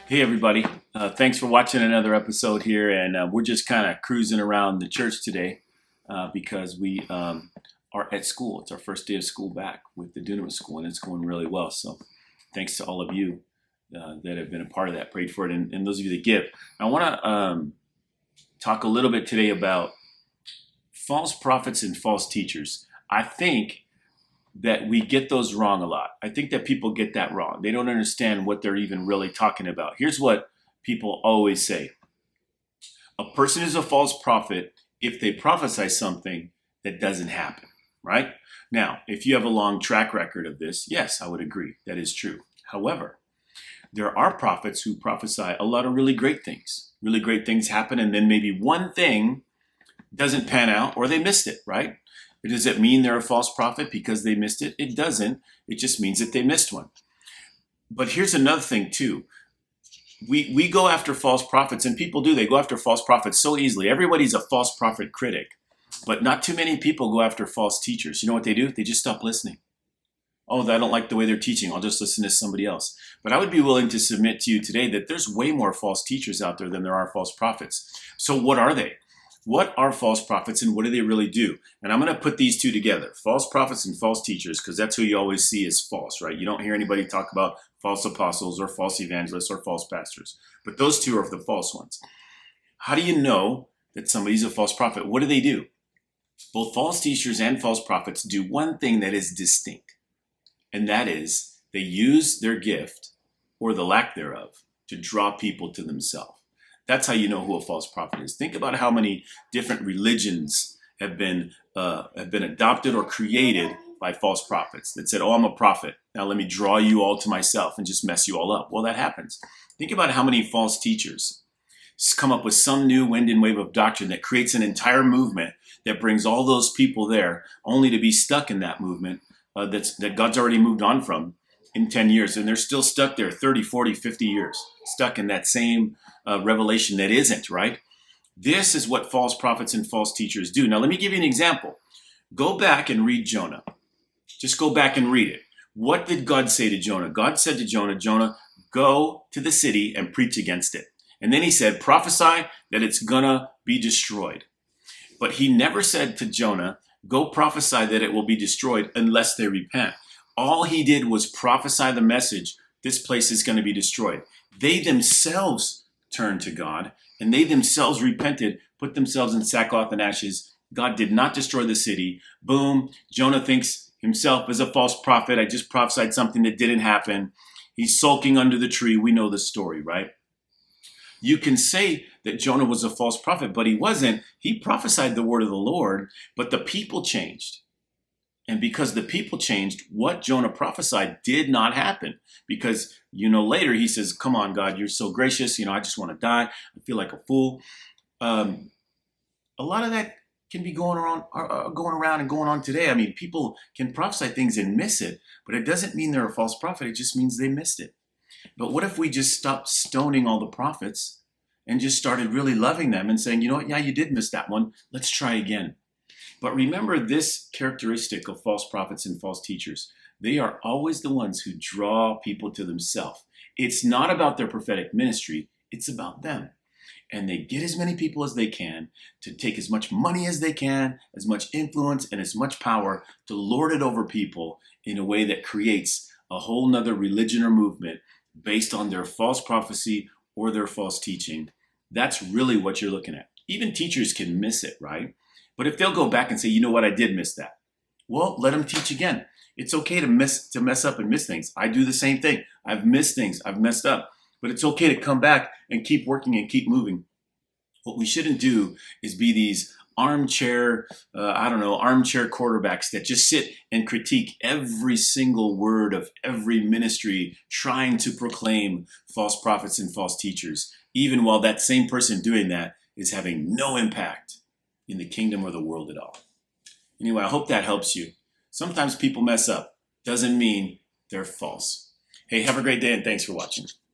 Hey, everybody. Thanks for watching another episode here. And we're just kind of cruising around the church today because we are at school. It's our first day of school back with the Dunamis School, and it's going really well. So thanks to all of you that have been a part of that, prayed for it, and those of you that give. I want to talk a little bit today about false prophets and false teachers. I think that we get those wrong a lot. I think that people get that wrong. They don't understand what they're even really talking about. Here's what people always say. A person is a false prophet if they prophesy something that doesn't happen, right? Now, if you have a long track record of this, yes, I would agree. That is true. However, there are prophets who prophesy a lot of really great things. Really great things happen, and then maybe one thing doesn't pan out or they missed it, right? Does it mean they're a false prophet because they missed it? It doesn't. It just means that they missed one. But here's another thing too. We go after false prophets, and people do. They go after false prophets so easily. Everybody's a false prophet critic, but not too many people go after false teachers. You know what they do? They just stop listening. Oh, I don't like the way they're teaching. I'll just listen to somebody else. But I would be willing to submit to you today that there's way more false teachers out there than there are false prophets. So what are they? What are false prophets and what do they really do? And I'm going to put these two together, false prophets and false teachers, because that's who you always see as false, right? You don't hear anybody talk about false apostles or false evangelists or false pastors, but those two are the false ones. How do you know that somebody's a false prophet? What do they do? Both false teachers and false prophets do one thing that is distinct, and that is they use their gift or the lack thereof to draw people to themselves. That's how you know who a false prophet is. Think about how many different religions have been adopted or created by false prophets that said, oh, I'm a prophet. Now let me draw you all to myself and just mess you all up. Well, that happens. Think about how many false teachers come up with some new wind and wave of doctrine that creates an entire movement that brings all those people there only to be stuck in that movement that God's already moved on from in 10 years. And they're still stuck there 30, 40, 50 years, stuck in that same revelation that isn't, right? This is what false prophets and false teachers do. Now, let me give you an example. Go back and read Jonah. Just go back and read it. What did God say to Jonah? God said to Jonah, Jonah, go to the city and preach against it. And then he said, prophesy that it's gonna be destroyed. But he never said to Jonah, go prophesy that it will be destroyed unless they repent. All he did was prophesy the message, this place is going to be destroyed. They themselves turned to God, and they themselves repented, put themselves in sackcloth and ashes. God did not destroy the city. Boom, Jonah thinks himself as a false prophet. I just prophesied something that didn't happen. He's sulking under the tree. We know the story, right? You can say that Jonah was a false prophet, but he wasn't. He prophesied the word of the Lord, but the people changed. And because the people changed, what Jonah prophesied did not happen. Because, later he says, come on, God, you're so gracious. I just want to die. I feel like a fool. A lot of that can be going around and going on today. I mean, people can prophesy things and miss it, but it doesn't mean they're a false prophet. It just means they missed it. But what if we just stopped stoning all the prophets and just started really loving them and saying, you know what? Yeah, you did miss that one. Let's try again. But remember this characteristic of false prophets and false teachers. They are always the ones who draw people to themselves. It's not about their prophetic ministry. It's about them. And they get as many people as they can to take as much money as they can, as much influence and as much power to lord it over people in a way that creates a whole nother religion or movement based on their false prophecy or their false teaching. That's really what you're looking at. Even teachers can miss it, right? But if they'll go back and say, you know what, I did miss that. Well, let them teach again. It's okay to mess up and miss things. I do the same thing. I've missed things. I've messed up. But it's okay to come back and keep working and keep moving. What we shouldn't do is be these armchair quarterbacks that just sit and critique every single word of every ministry trying to proclaim false prophets and false teachers, even while that same person doing that is having no impact in the kingdom or the world at all. Anyway, I hope that helps you. Sometimes people mess up. Doesn't mean they're false. Hey, have a great day and thanks for watching.